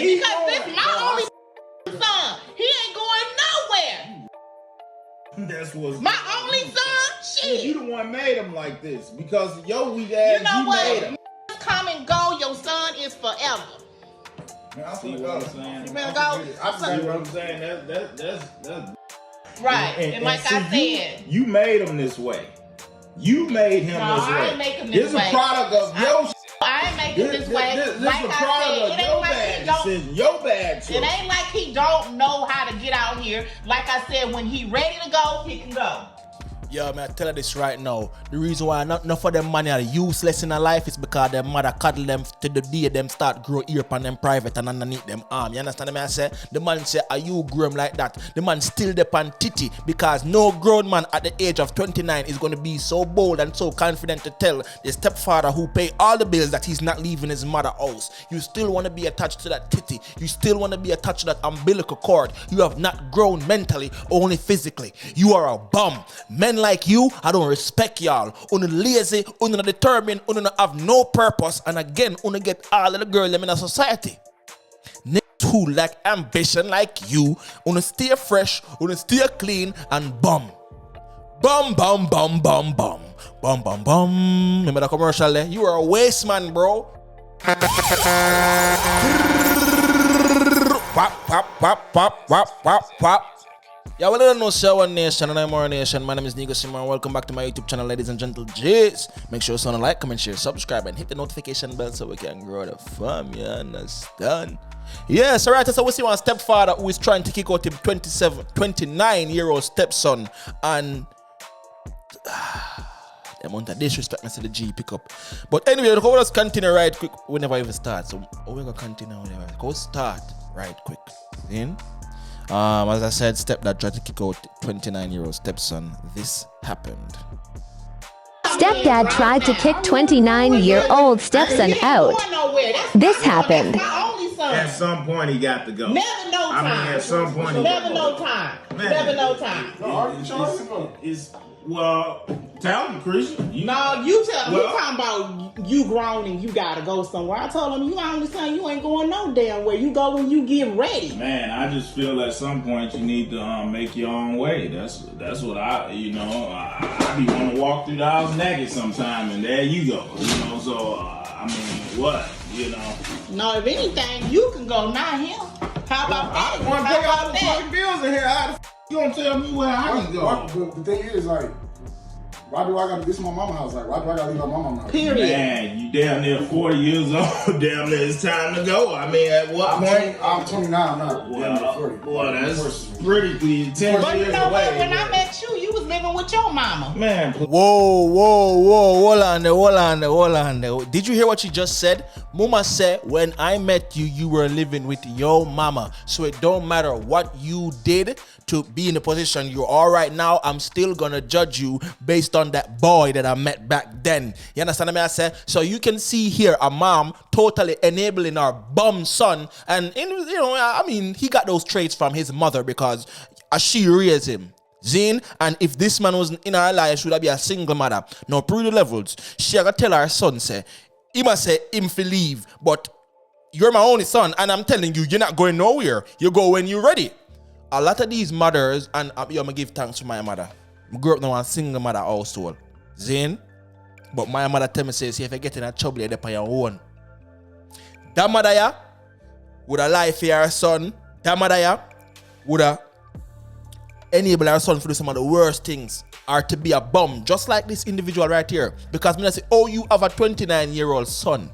because this is my only son. He ain't going nowhere. That's what's my only son. Shit. You the one made him like this because yo weak ass. You know what? Made him. Come and go. Your son is forever. Man, I see what I'm saying. You better go. I see what I'm saying. That's right. And like I said, you made him this way. You made him this way. I ain't make him this way. This is a product of your. I ain't make him this way. This like is a I product said, of your bad decision. Your bad choice. It ain't like he don't know how to get out here. Like I said, when he ready to go, he can go. Yo, man, I tell you this right now. The reason why not enough of them money are useless in their life is because their mother cuddle them to the day them start grow ear upon them private and underneath them arm. You understand me? I say the man say, are you grown like that? The man still depend titty because no grown man at the age of 29 is going to be so bold and so confident to tell the stepfather who pay all the bills that he's not leaving his mother house. You still want to be attached to that titty. You still want to be attached to that umbilical cord. You have not grown mentally, only physically. You are a bum. Men like you, I don't respect y'all. Una lazy, una determined, una have no purpose, and again, una get all of the girls in a society. Niggas who lack ambition like you, una stay fresh, una stay clean, and bum. Bum, bum, bum, bum, bum. Bum, bum, bum. Remember the commercial there? You are a waste man, bro. Wap, wap, wap, wap, wap, wap, wap. Yeah, well, I don't know, Shower Nation and Imara Nation. My name is Negusimara. Welcome back to my YouTube channel, ladies and gentle J's. Make sure you like, comment, share, subscribe, and hit the notification bell so we can grow the fam. You understand? Yes, alright. So we see one stepfather who is trying to kick out his 29-year-old stepson, and the amount of disrespect I see the G pick up. But anyway, let's continue right quick. We never even start, so we're gonna continue. Go start right quick. Then. As I said, stepdad tried to kick out 29-year-old stepson. This happened. Stepdad tried to kick 29-year-old stepson out. This happened. At some point, he got to go. Never no time. I mean, at some point, he never no time. Man, never no time. Well, tell him, Christian. No, you tell him. You talking about you grown and you gotta go somewhere. I told him you only son, you ain't going no damn where. You go when you get ready. Man, I just feel at some point you need to make your own way. That's what I be want to walk through the house naked sometime, and there you go. So I mean, what? No, if anything, you can go, not him. How about that? I want to pay all the fucking bills in here. How the you gonna tell me where I can go? The thing is, like, why do I gotta, this is my mama's house, like, why do I gotta leave my mama's house? Period. Man, you damn near 40 years old, damn near it's time to go. I mean, at what point? I'm 29, I'm not damn near 40. Well, that's pretty 10 years away. But you know what, when I met you was living with your mama. Man, Whoa, hold on there. Did you hear what she just said? Mama said, when I met you, you were living with your mama. So it don't matter what you did to be in the position you are right now. I'm still gonna judge you based on that boy that I met back then. You understand what I say? So you can see here a mom totally enabling her bum son, and he got those traits from his mother because she raised him. Zine, and if this man wasn't in her life, she would be a single mother. Now, through the levels, she gotta tell her son, he must say him for leave, but you're my only son, and I'm telling you, you're not going nowhere. You go when you're ready. A lot of these mothers, and I'm gonna give thanks to my mother. I grew up in a single mother household. Zine, but my mother tell me, see if you get in a trouble, you're on your own. That mother would have lied for her son. That mother would have enable our son to do some of the worst things, or to be a bum, just like this individual right here. Because when I say, oh, you have a 29-year-old son,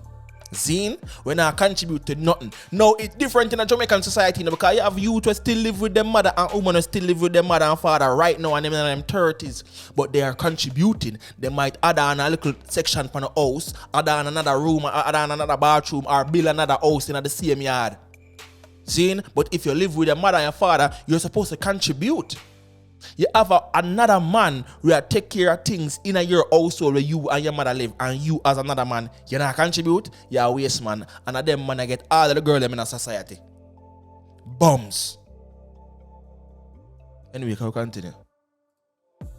Zine, when I contribute to nothing. No, it's different in a Jamaican society, because you have youth who still live with their mother and women who still live with their mother and father right now, and them in their 30s, but they are contributing. They might add on a little section for the house, add on another room, add on another bathroom, or build another house in the same yard. Zine, but if you live with your mother and your father, you're supposed to contribute. You have another man who take care of things in your household where you and your mother live, and you as another man, you not contribute, you're a waste man, and of them man I get all of the girls in a society. Bums. Anyway, can we continue?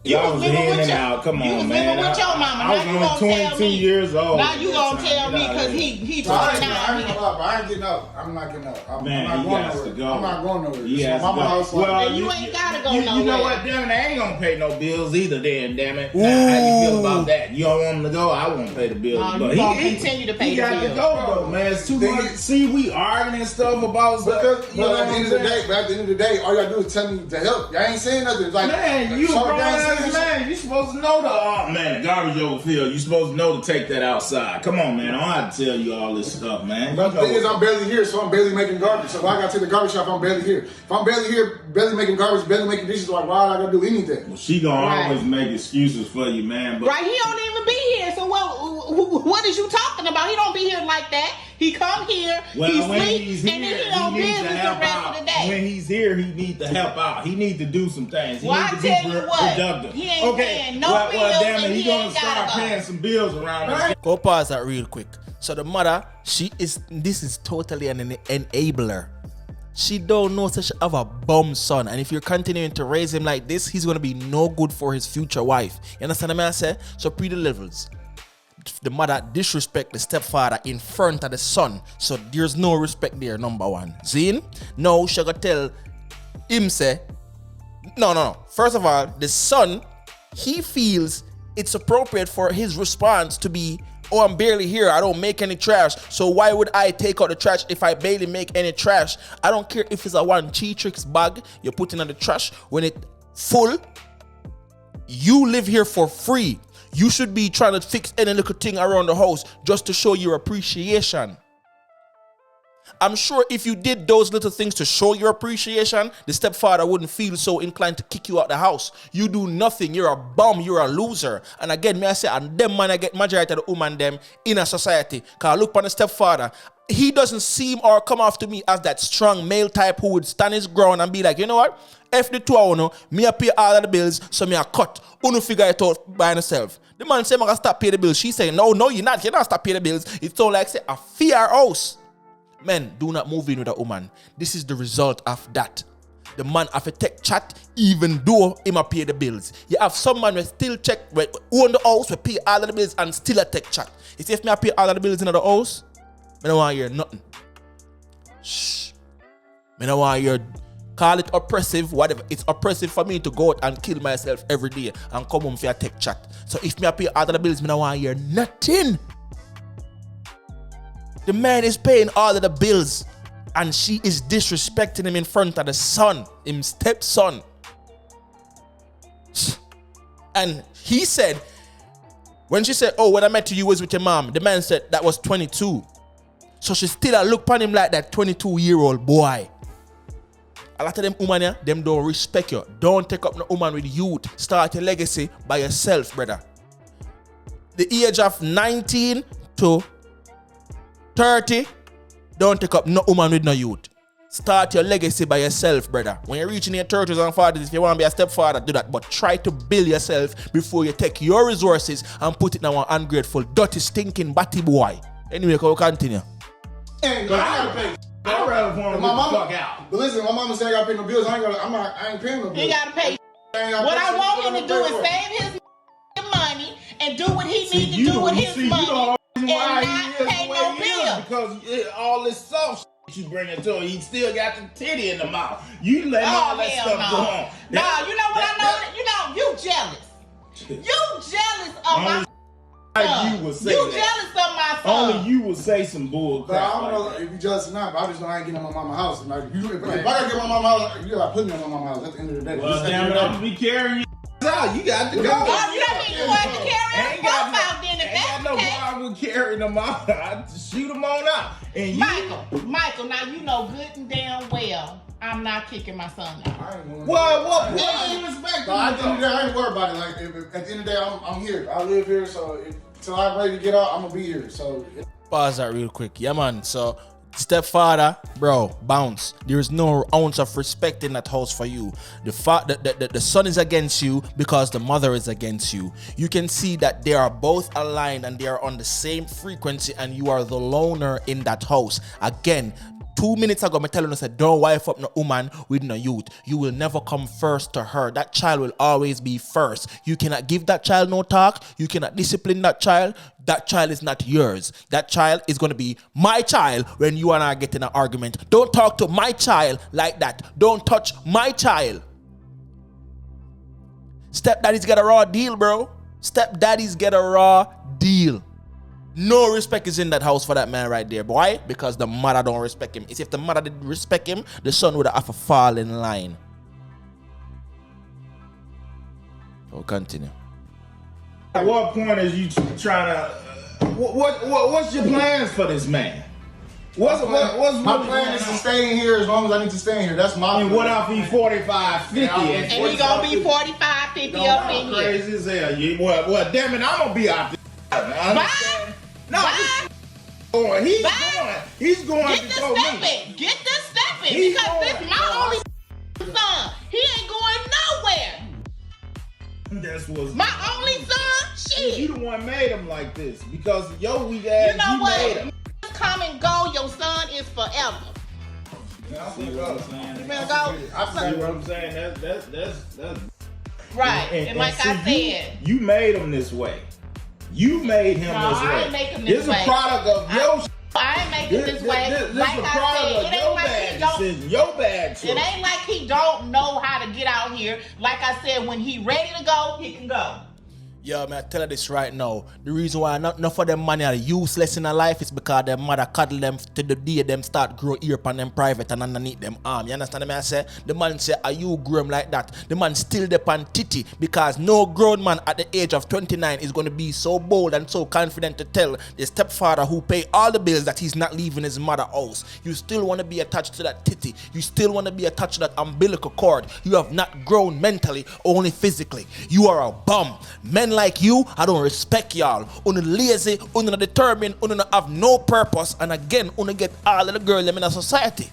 Y'all was living in with and your- out. Come you on, was man. living with your mama. I was Now you only gonna tell 22 me. years old. Now you gonna tell me Get out because of here. he So I ain't 29. gonna lie, but I ain't getting out. I'm not getting out. I'm Man, not he going has to nowhere. go. I'm not going nowhere. He It's has my to mama go. house. Like, And you ain't gotta go You know nowhere. what? Damn it, they ain't gonna pay no bills either. Then, damn it. Now, how you feel about that? You don't want him to go? I won't pay the bills. No, but you gonna continue to pay he the got bills. to go though, man. It's too Thing much. is- See, we arguing and stuff about stuff. Because, You know but at what the I'm end of the saying? day, all y'all do is tell me to help. Y'all ain't saying nothing. It's like, Man, you a short grown down ass saying man. You supposed to know the garbage overfill. You supposed to know to take that outside. Come on, man. I don't have to tell you all this stuff, man. But the thing is, I'm barely here, so I'm barely making garbage. So why I gotta take the garbage shop? I'm barely here. If I'm barely here, barely making garbage, barely making dishes, like why I gotta do anything? Well, she gonna Right. always make excuses for you, man. But Right, he don't even be here. So what is you talking about? He don't be here like that. He come here, well, he when sleep, he's and here, then he on he needs to business the help rest out. of the day. When he's here, he needs to help out. He needs to do some things. He Well, needs I to be tell you what, productive. he ain't paying no bills damn it, and he he gonna ain't start gotta go. paying some bills around us. Go pause that real quick. So the mother, this is totally an enabler. She don't know such have a bum son, and if you're continuing to raise him like this, he's gonna be no good for his future wife. You understand what I say? So pre the levels. The mother disrespect the stepfather in front of the son, so there's no respect there. Number one, Zine. No, she gonna tell him say, no. First of all, the son, he feels it's appropriate for his response to be, oh, I'm barely here. I don't make any trash. So why would I take out the trash if I barely make any trash? I don't care if it's a one Cheetrix bag you put in the trash. When it full, you live here for free. You should be trying to fix any little thing around the house just to show your appreciation. I'm sure if you did those little things to show your appreciation, the stepfather wouldn't feel so inclined to kick you out the house. You do nothing. You're a bum. You're a loser. And again, may I say, and them man I get majority of the woman them in a society. Because I look upon the stepfather, he doesn't seem or come off to me as that strong male type who would stand his ground and be like, you know what? If the two of you, me I pay all of the bills, so me I cut. Uno figure it out by himself. The man say, I'm going to stop paying the bills. She saying, no, you're not. You're not stop paying the bills. It's all like, say, a fear house. Men, do not move in with a woman. This is the result of that. The man have a tech chat even though he might pay the bills. You have some man will still check, who own the house, will pay all of the bills and still a tech chat. If me I pay all of the bills in the house, I don't want to hear nothing. Shh. I don't want to hear, call it oppressive, whatever. It's oppressive for me to go out and kill myself every day and come home for a tech chat. So if me I pay all of the bills, I don't want to hear nothing. The man is paying all of the bills and she is disrespecting him in front of the son, his stepson. And he said, when she said, oh, when I met you was with your mom, the man said that was 22. So she still look upon him like that 22-year-old boy. A lot of them women, them don't respect you. Don't take up no woman with youth. Start your legacy by yourself, brother. The age of 19 to 30, don't take up no woman with no youth. Start your legacy by yourself, brother. When you're reaching your 30s and 40s, if you want to be a stepfather, do that. But try to build yourself before you take your resources and put it in an ungrateful, dirty, stinking batty boy. Anyway, can we continue? And I gotta pay. I'd rather for him to My get the mama, fuck out. but listen, my mama said I gotta pay no bills. I ain't paying no bills. He gotta pay. What I want him to do is save his money and do what he needs to do with his money and not pay no bills. Because all this soft shit you bring into it, he still got the titty in the mouth. You let all that hell stuff go on. No, you know what I know? You jealous. You jealous of my son. You would say You that. jealous of my son. Only you would say some bull But I crap. don't know Like that. if you jealous or not, but I just know I ain't getting on my mama's house. And like, if I gotta get my mama's house, you gotta put me on my mama's house at the end of the day. Well, Just at the damn end it, of I'm the gonna be carrying you out. You got to go. Oh, you don't mean you want to carry Ain't him got out then if ain't got that's no the case. problem with carrying them out. I just shoot them on out. And you, Michael, now you know good and damn well I'm not kicking my son out. I ain't going what Yeah. do you expect? So at the end of the day, I ain't worried about it. Like, at the end of the day, I'm here. I live here, so till I'm ready to get out, I'm gonna be here. So. Pause that real quick. Yeah, man. So, stepfather, bro, bounce. There is no ounce of respect in that house for you. The son is against you because the mother is against you. You can see that they are both aligned and they are on the same frequency, and you are the loner in that house. Again, 2 minutes ago, me telling us that don't wife up no woman with no youth. You will never come first to her. That child will always be first. You cannot give that child no talk. You cannot discipline that child. That child is not yours. That child is going to be my child when you and I get in an argument. Don't talk to my child like that. Don't touch my child. Stepdaddies get a raw deal, bro. Stepdaddies get a raw deal. No respect is in that house for that man right there. Why? Because the mother don't respect him. It's if the mother didn't respect him, the son would have to fall in line. So continue. At what point is you trying to? What's your plans for this man? What's my plan is to stay in here as long as I need to stay in here. That's my. And what if he 45, 50? And he gonna be 45, 50 up in here. Crazy as hell. Well, damn it, I'm gonna be out there. Bye. No, Bye. He's going Get to the go stepping. Get the stepping. He's Because going. this my only son. He ain't going nowhere. That's what's My only son, shit. You the one made him like this because your weak ass. You know made him. what? Come and go. Your son is forever. See what I'm saying? You better go. I see what I'm saying. That's Right. And like I said, you made him this way. You made him this way. I ain't make him this way. This is a product of your. I ain't making this way. This Like is a I product said, of it your ain't like bad he don't. decision. Your bad choice. It ain't like he don't know how to get out here. Like I said, when he ready to go, he can go. Yo, man, I tell you this right now. The reason why not enough of them money are useless in their life is because their mother cuddle them to the day them start grow ear upon them private and underneath them arm. You understand me? I say? The man say, are you grow him like that? The man still depend titty because no grown man at the age of 29 is going to be so bold and so confident to tell the stepfather who pay all the bills that he's not leaving his mother house. You still want to be attached to that titty. You still want to be attached to that umbilical cord. You have not grown mentally, only physically. You are a bum. Men like you, I don't respect y'all. Una lazy, una determined, una have no purpose, and again, una get all of the girls in a society.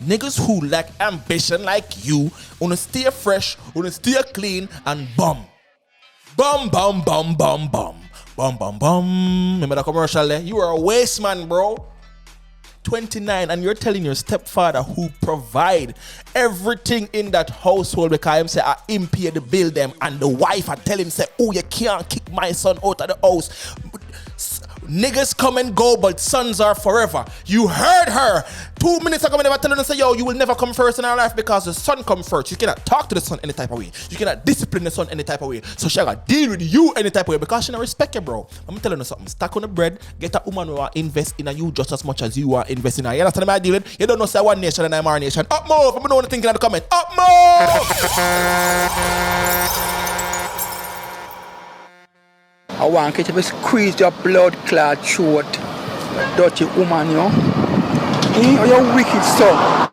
Niggas who lack ambition like you, una stay fresh, una stay clean, and bum. Bum, bum, bum, bum, bum. Bum, bum, bum. Remember the commercial there? You are a waste man, bro. 29 and you're telling your stepfather who provide everything in that household because him say I him pay the bill them and the wife I tell him say oh you can't kick my son out of the house. Niggas come and go but sons are forever. You heard her 2 minutes ago. I never telling her say yo you will never come first in our life because the son come first. You cannot talk to the son any type of way. You cannot discipline the son any type of way. So she gotta deal with you any type of way because she don't respect you, bro. I'm telling you something. Stack on the bread. Get a woman who will invest in you just as much as you are investing in her. You understand what I'm dealing? You don't know say one nation and I'm our nation. Up move. I'm the one thinking in the comment. Up move. I want you to squeeze your blood clot throat, dirty woman, you know. You're wicked son.